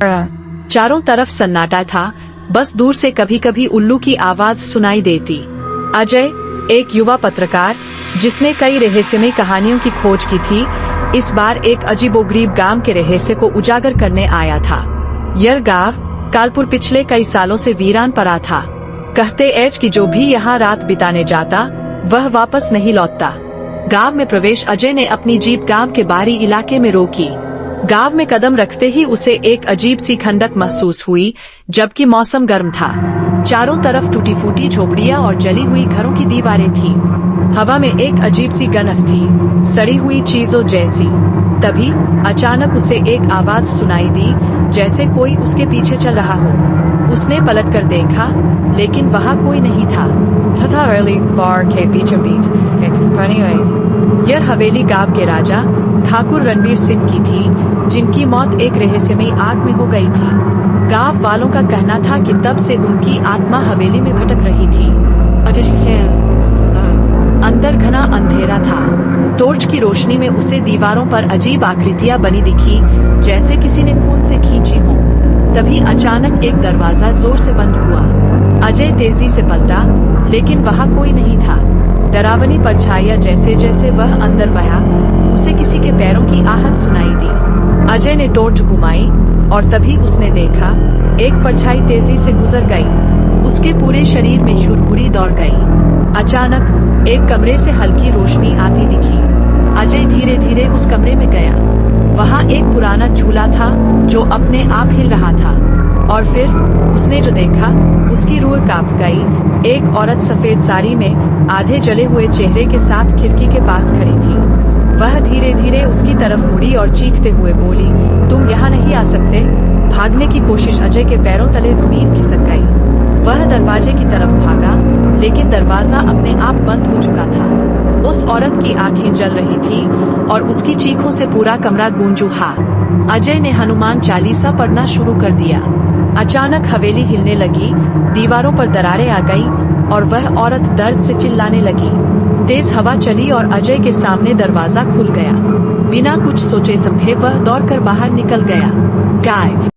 चारों तरफ सन्नाटा था, बस दूर से कभी कभी उल्लू की आवाज सुनाई देती। अजय, एक युवा पत्रकार जिसने कई रहस्यमय कहानियों की खोज की थी, इस बार एक अजीबोगरीब गांव के रहस्य को उजागर करने आया था। यह गांव कालपुर पिछले कई सालों से वीरान पड़ा था। कहते एज कि जो भी यहाँ रात बिताने जाता वह वापस नहीं लौटता। गांव में प्रवेश अजय ने अपनी जीप गांव के बाहरी इलाके में रोकी। गांव में कदम रखते ही उसे एक अजीब सी ठंडक महसूस हुई, जबकि मौसम गर्म था। चारों तरफ टूटी फूटी झोपड़ियां और जली हुई घरों की दीवारें थीं। हवा में एक अजीब सी गंध थी, सड़ी हुई चीजों जैसी। तभी अचानक उसे एक आवाज सुनाई दी, जैसे कोई उसके पीछे चल रहा हो। उसने पलटकर देखा, लेकिन वहाँ कोई नहीं था। हवेली बार के बीचों बीच एक बनी हुई। यह हवेली गांव के राजा ठाकुर रणवीर सिंह की थी, जिनकी मौत एक रहस्यमयी आग में हो गई थी। गांव वालों का कहना था कि तब से उनकी आत्मा हवेली में भटक रही थी। अंदर घना अंधेरा था। टॉर्च की रोशनी में उसे दीवारों पर अजीब आकृतियां बनी दिखी, जैसे किसी ने खून से खींची हो। तभी अचानक एक दरवाजा जोर से बंद हुआ। अजय तेजी से पलटा, लेकिन वहाँ कोई नहीं था। डरावनी परछाइयां जैसे जैसे वह अंदर बया, उसे किसी के पैरों की आहट सुनाई दी। अजय ने टॉर्च घुमाई और तभी उसने देखा, एक परछाई तेजी से गुजर गई। उसके पूरे शरीर में शुरहुरी दौड़ गई। अचानक एक कमरे से हल्की रोशनी आती दिखी। अजय धीरे धीरे उस कमरे में गया। वहाँ एक पुराना झूला था जो अपने आप हिल रहा था। और फिर उसने जो देखा, उसकी रूह कांप गई। एक औरत सफेद साड़ी में आधे जले हुए चेहरे के साथ खिड़की के पास खड़ी थी। वह धीरे धीरे उसकी तरफ मुड़ी और चीखते हुए बोली, तुम यहाँ नहीं आ सकते। भागने की कोशिश अजय के पैरों तले जमीन खिसक गई। वह दरवाजे की तरफ भागा, लेकिन दरवाजा अपने आप बंद हो चुका था। उस औरत की आंखें जल रही थी और उसकी चीखों से पूरा कमरा गूंज उठा। अजय ने हनुमान चालीसा पढ़ना शुरू कर दिया। अचानक हवेली हिलने लगी, दीवारों पर दरारें आ गई और वह औरत दर्द से चिल्लाने लगी। तेज हवा चली और अजय के सामने दरवाजा खुल गया। बिना कुछ सोचे समझे वह दौड़कर बाहर निकल गया। गायब।